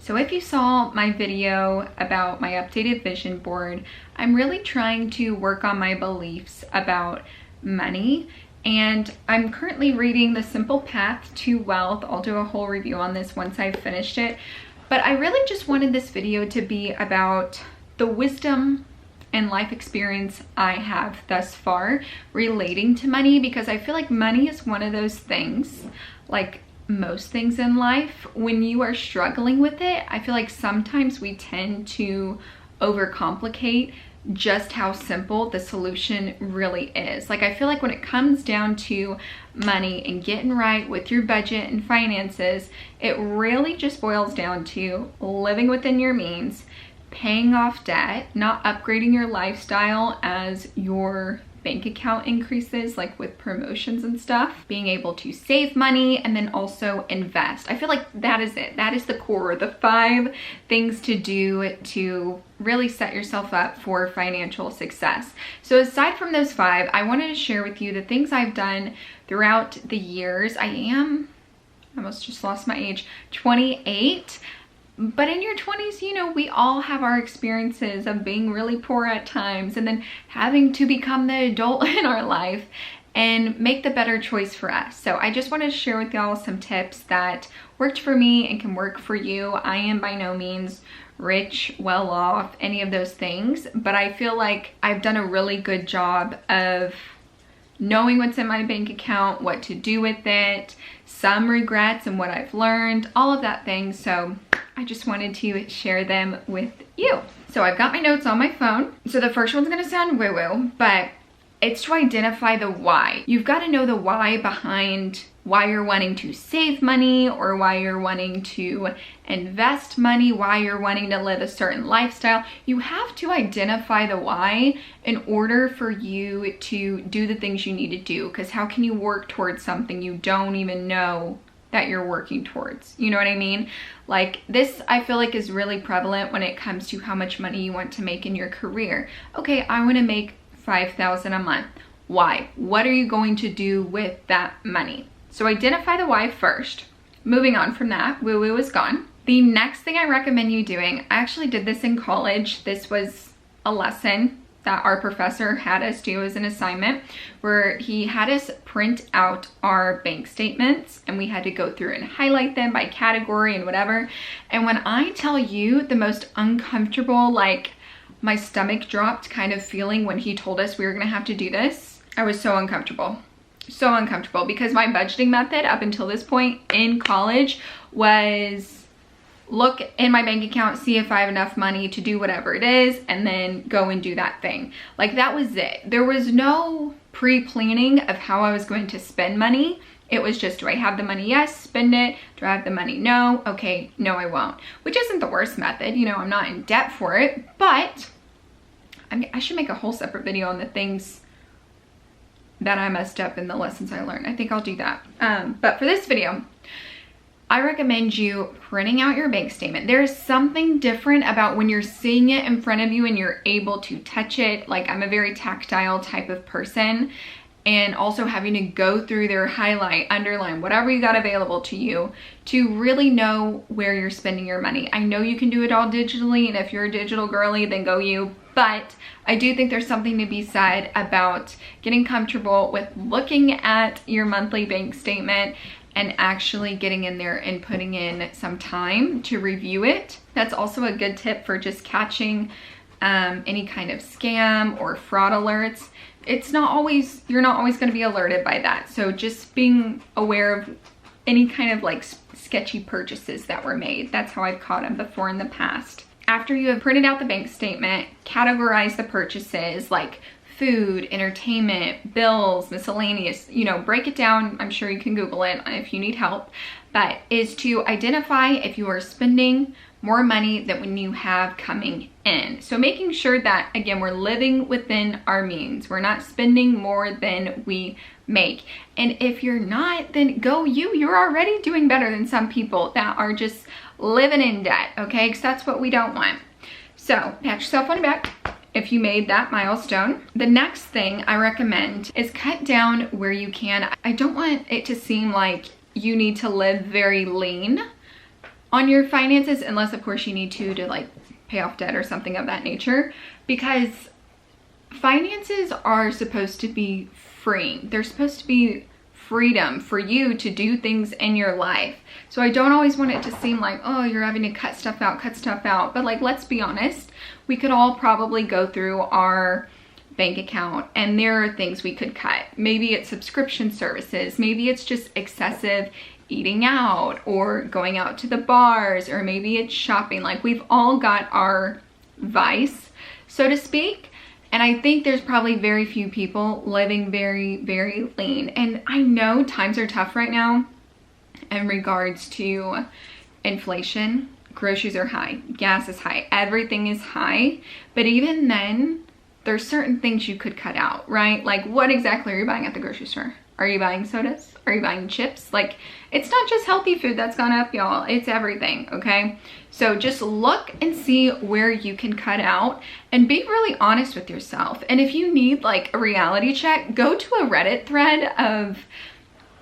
So if you saw my video about my updated vision board, I'm really trying to work on my beliefs about money. And I'm currently reading The Simple Path to Wealth. I'll do a whole review on this once I've finished it. But I really just wanted this video to be about the wisdom and life experience I have thus far relating to money, because I feel like money is one of those things, like most things in life, when you are struggling with it, I feel like sometimes we tend to overcomplicate just how simple the solution really is. Like, I feel like when it comes down to money and getting right with your budget and finances, it really just boils down to living within your means, paying off debt, not upgrading your lifestyle as your bank account increases, like with promotions and stuff, being able to save money, and then also invest. I feel like that is it. That is the core, the 5 things to do to really set yourself up for financial success. So aside from those 5, I wanted to share with you the things I've done throughout the years. I almost just lost my age, 28. But in your 20s, you know, we all have our experiences of being really poor at times and then having to become the adult in our life and make the better choice for us. So I just wanted to share with y'all some tips that worked for me and can work for you. I am by no means rich, well off, any of those things, but I feel like I've done a really good job of knowing what's in my bank account, what to do with it, some regrets and what I've learned, all of that thing. So I just wanted to share them with you. So I've got my notes on my phone. So the first one's gonna sound woo-woo, but it's to identify the why. You've got to know the why behind why you're wanting to save money, or why you're wanting to invest money, why you're wanting to live a certain lifestyle. You have to identify the why in order for you to do the things you need to do, because how can you work towards something you don't even know that you're working towards? You know what I mean? Like, this I feel like is really prevalent when it comes to how much money you want to make in your career. Okay, I want to make $5,000 a month. Why? What are you going to do with that money? So identify the why first. Moving on from that, woo-woo is gone. The next thing I recommend you doing, I actually did this in college. This was a lesson that our professor had us do as an assignment, where he had us print out our bank statements and we had to go through and highlight them by category and whatever. And when I tell you the most uncomfortable, like my stomach dropped kind of feeling when he told us we were gonna have to do this, I was so uncomfortable. So uncomfortable, because my budgeting method up until this point in college was look in my bank account, see if I have enough money to do whatever it is, and then go and do that thing. Like, that was it. There was no pre-planning of how I was going to spend money. It was just, do I have the money? Yes, spend it. Do I have the money? No. Okay, no, I won't. Which isn't the worst method. You know, I'm not in debt for it, but I should make a whole separate video on the things that I messed up in the lessons I learned. I think I'll do that. But for this video, I recommend you printing out your bank statement. There's something different about when you're seeing it in front of you and you're able to touch it. Like, I'm a very tactile type of person, and also having to go through their highlight, underline, whatever you got available to you to really know where you're spending your money. I know you can do it all digitally, and if you're a digital girly, then go you. But I do think there's something to be said about getting comfortable with looking at your monthly bank statement and actually getting in there and putting in some time to review it. That's also a good tip for just catching any kind of scam or fraud alerts. You're not always going to be alerted by that. So just being aware of any kind of like sketchy purchases that were made. That's how I've caught them before in the past. After you have printed out the bank statement, categorize the purchases like food, entertainment, bills, miscellaneous, you know, break it down. I'm sure you can Google it if you need help, but is to identify if you are spending more money than when you have coming in. So making sure that, again, we're living within our means. We're not spending more than we make. And if you're not, then go you. You're already doing better than some people that are just living in debt, okay? Because that's what we don't want. So pat yourself on the back if you made that milestone. The next thing I recommend is cut down where you can. I don't want it to seem like you need to live very lean. on your finances, unless of course you need to like pay off debt or something of that nature, because finances are supposed to be freeing. They're supposed to be freedom for you to do things in your life. So I don't always want it to seem like, oh, you're having to cut stuff out. But like, let's be honest, we could all probably go through our bank account and there are things we could cut. Maybe it's subscription services, maybe it's just excessive eating out or going out to the bars, or maybe it's shopping. Like, we've all got our vice, so to speak. And I think there's probably very few people living very, very lean. And I know times are tough right now in regards to inflation. Groceries are high, gas is high, everything is high. But even then, there's certain things you could cut out, right? Like, what exactly are you buying at the grocery store? Are you buying sodas? Are you buying chips? Like, it's not just healthy food that's gone up, y'all. It's everything, okay? So just look and see where you can cut out and be really honest with yourself. And if you need like a reality check, go to a Reddit thread of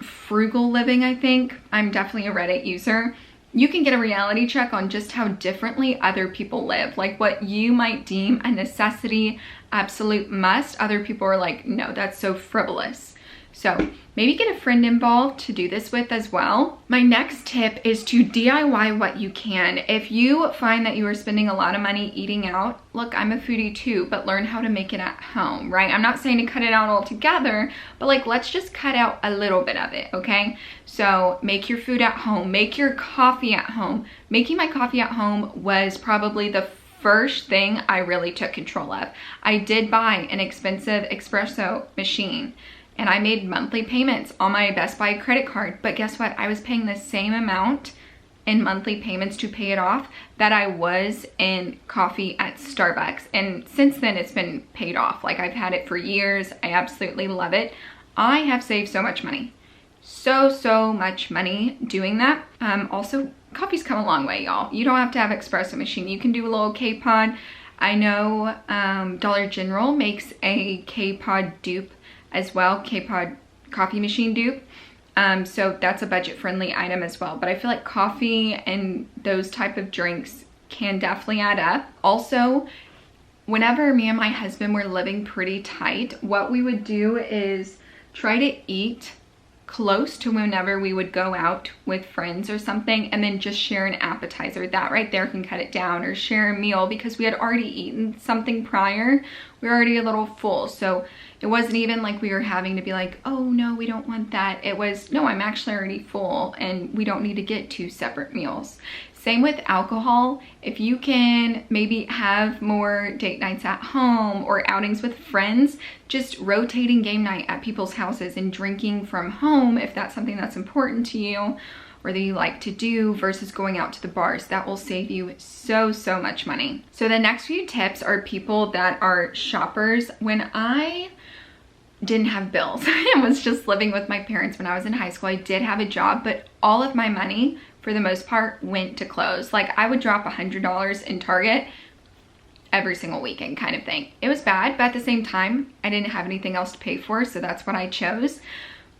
frugal living, I think. I'm definitely a Reddit user. You can get a reality check on just how differently other people live. Like, what you might deem a necessity, absolute must, other people are like, no, that's so frivolous. So maybe get a friend involved to do this with as well. My next tip is to DIY what you can. If you find that you are spending a lot of money eating out, look, I'm a foodie too, but learn how to make it at home, right? I'm not saying to cut it out altogether, but like, let's just cut out a little bit of it, okay? So make your food at home, make your coffee at home. Making my coffee at home was probably the first thing I really took control of. I did buy an expensive espresso machine, and I made monthly payments on my Best Buy credit card. But guess what? I was paying the same amount in monthly payments to pay it off that I was in coffee at Starbucks. And since then, it's been paid off. Like, I've had it for years. I absolutely love it. I have saved so much money. So much money doing that. Also, coffee's come a long way, y'all. You don't have to have espresso machine. You can do a little K-Pod. I know Dollar General makes a K-Pod dupe as well, K-Pod coffee machine dupe. So that's a budget-friendly item as well. But I feel like coffee and those type of drinks can definitely add up. Also, whenever me and my husband were living pretty tight, what we would do is try to eat close to whenever we would go out with friends or something, and then just share an appetizer. That right there can cut it down, or share a meal, because we had already eaten something prior. We were already a little full, so it wasn't even like we were having to be like, oh no, we don't want that. It was, no, I'm actually already full and we don't need to get 2 separate meals. Same with alcohol. If you can maybe have more date nights at home or outings with friends, just rotating game night at people's houses and drinking from home, if that's something that's important to you or that you like to do, versus going out to the bars, that will save you so much money. So the next few tips are people that are shoppers. When I didn't have bills, I was just living with my parents when I was in high school. I did have a job, but all of my money, for the most part, went to clothes. Like, I would drop $100 in Target every single weekend kind of thing. It was bad, but at the same time, I didn't have anything else to pay for, so that's what I chose.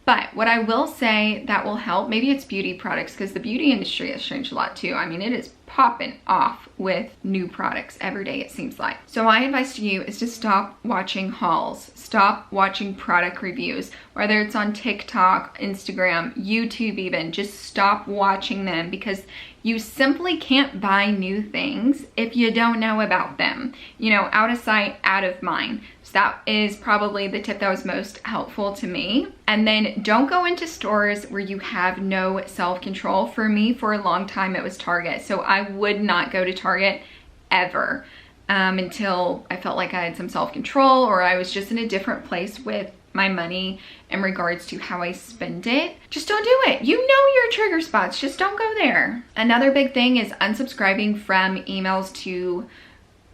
But what I will say that will help, maybe it's beauty products, because the beauty industry has changed a lot too. I mean, it is popping off with new products every day, it seems like. So my advice to you is to stop watching hauls. Stop watching product reviews, whether it's on TikTok, Instagram, YouTube even. Just stop watching them, because you simply can't buy new things if you don't know about them. You know, out of sight, out of mind. So that is probably the tip that was most helpful to me. And then don't go into stores where you have no self-control. For me, for a long time, it was Target. So I would not go to Target ever until I felt like I had some self-control, or I was just in a different place with my money in regards to how I spend it. Just don't do it. You know your trigger spots. Just don't go there. Another big thing is unsubscribing from emails to,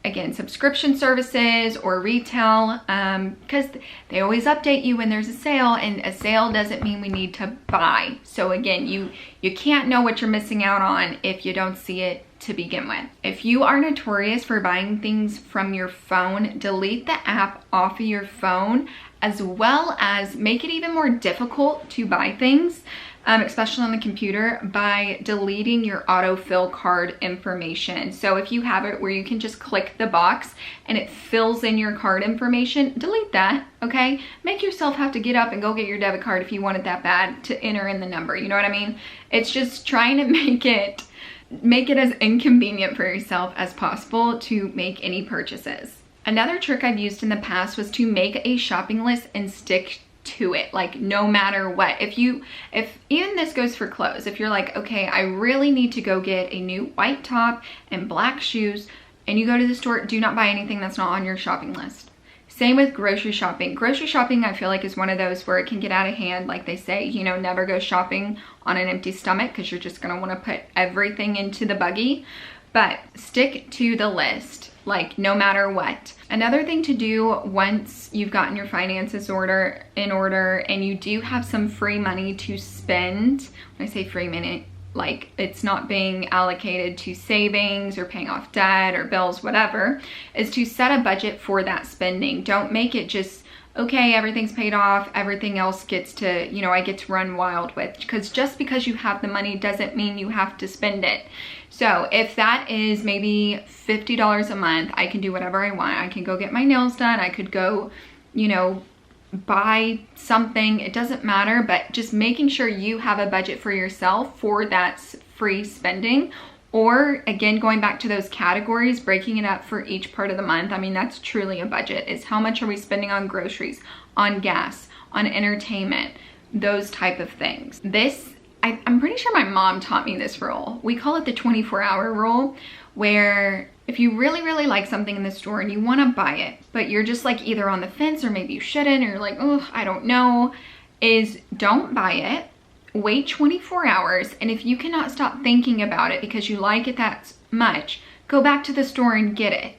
again, subscription services or retail, because they always update you when there's a sale, and a sale doesn't mean we need to buy. So again, you can't know what you're missing out on if you don't see it to begin with. If you are notorious for buying things from your phone, delete the app off of your phone, as well as make it even more difficult to buy things, especially on the computer, by deleting your autofill card information. So if you have it where you can just click the box and it fills in your card information, delete that, okay? Make yourself have to get up and go get your debit card if you want it that bad to enter in the number, you know what I mean? It's just trying to make it as inconvenient for yourself as possible to make any purchases. Another trick I've used in the past was to make a shopping list and stick to it, like no matter what. If even this goes for clothes, if you're like, okay, I really need to go get a new white top and black shoes, and you go to the store, do not buy anything that's not on your shopping list. Same with grocery shopping. Grocery shopping, I feel like, is one of those where it can get out of hand. Like they say, you know, never go shopping on an empty stomach, because you're just gonna want to put everything into the buggy. But stick to the list, like no matter what. Another thing to do once you've gotten your finances in order and you do have some free money to spend, when I say free money, like it's not being allocated to savings or paying off debt or bills, whatever, is to set a budget for that spending. Don't make it just, okay, everything's paid off, everything else gets to, you know, I get to run wild with. Because just because you have the money doesn't mean you have to spend it. So if that is maybe $50 a month, I can do whatever I want. I can go get my nails done. I could go, you know, buy something. It doesn't matter, but just making sure you have a budget for yourself for that free spending. Or again, going back to those categories, breaking it up for each part of the month. I mean, that's truly a budget. Is how much are we spending on groceries, on gas, on entertainment, those type of things. I'm pretty sure my mom taught me this rule. We call it the 24-hour rule, where if you really, really like something in the store and you want to buy it, but you're just like either on the fence or maybe you shouldn't, or you're like, oh, I don't know, is don't buy it. Wait 24 hours, and if you cannot stop thinking about it because you like it that much, go back to the store and get it.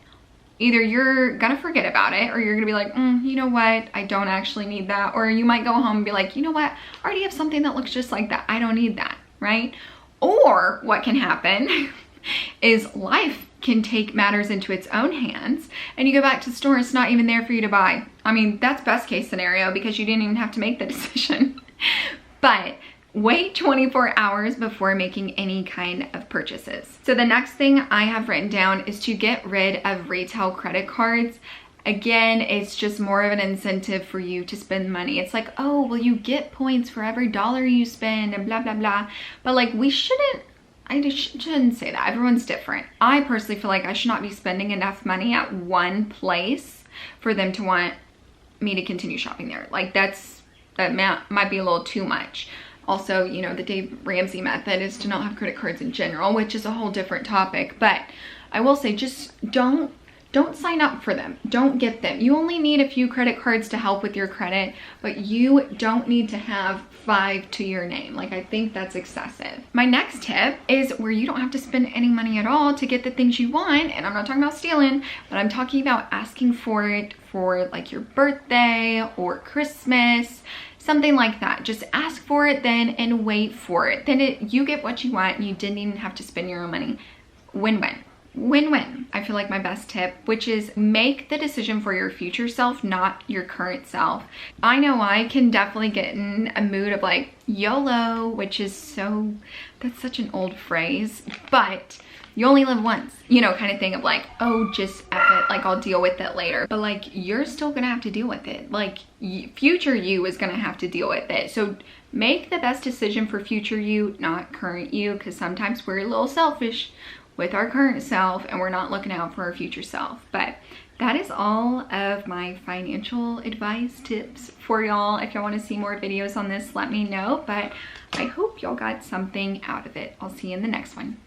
Either you're gonna forget about it, or you're gonna be like, you know what, I don't actually need that. Or you might go home and be like, you know what, I already have something that looks just like that, I don't need that, right? Or what can happen is life can take matters into its own hands, and you go back to the store, it's not even there for you to buy. I mean, that's best case scenario because you didn't even have to make the decision. But wait 24 hours before making any kind of purchases. So the next thing I have written down is to get rid of retail credit cards. Again, it's just more of an incentive for you to spend money. It's like, oh, well, you get points for every dollar you spend and blah, blah, blah. But like, I shouldn't say that. Everyone's different. I personally feel like I should not be spending enough money at one place for them to want me to continue shopping there. Like that might be a little too much. Also, you know, the Dave Ramsey method is to not have credit cards in general, which is a whole different topic. But I will say, just don't sign up for them. Don't get them. You only need a few credit cards to help with your credit, but you don't need to have 5 to your name. Like, I think that's excessive. My next tip is where you don't have to spend any money at all to get the things you want. And I'm not talking about stealing, but I'm talking about asking for it for like your birthday or Christmas, something like that. Just ask for it then and wait for it. Then you get what you want and you didn't even have to spend your own money. Win-win. Win-win. I feel like my best tip, which is make the decision for your future self, not your current self. I know I can definitely get in a mood of like YOLO, which is that's such an old phrase, but you only live once, you know, kind of thing of like, oh, just F it, like I'll deal with it later. But like, you're still gonna have to deal with it. Like, future you is gonna have to deal with it. So make the best decision for future you, not current you, because sometimes we're a little selfish with our current self and we're not looking out for our future self. But that is all of my financial advice tips for y'all. If y'all want to see more videos on this, let me know. But I hope y'all got something out of it. I'll see you in the next one.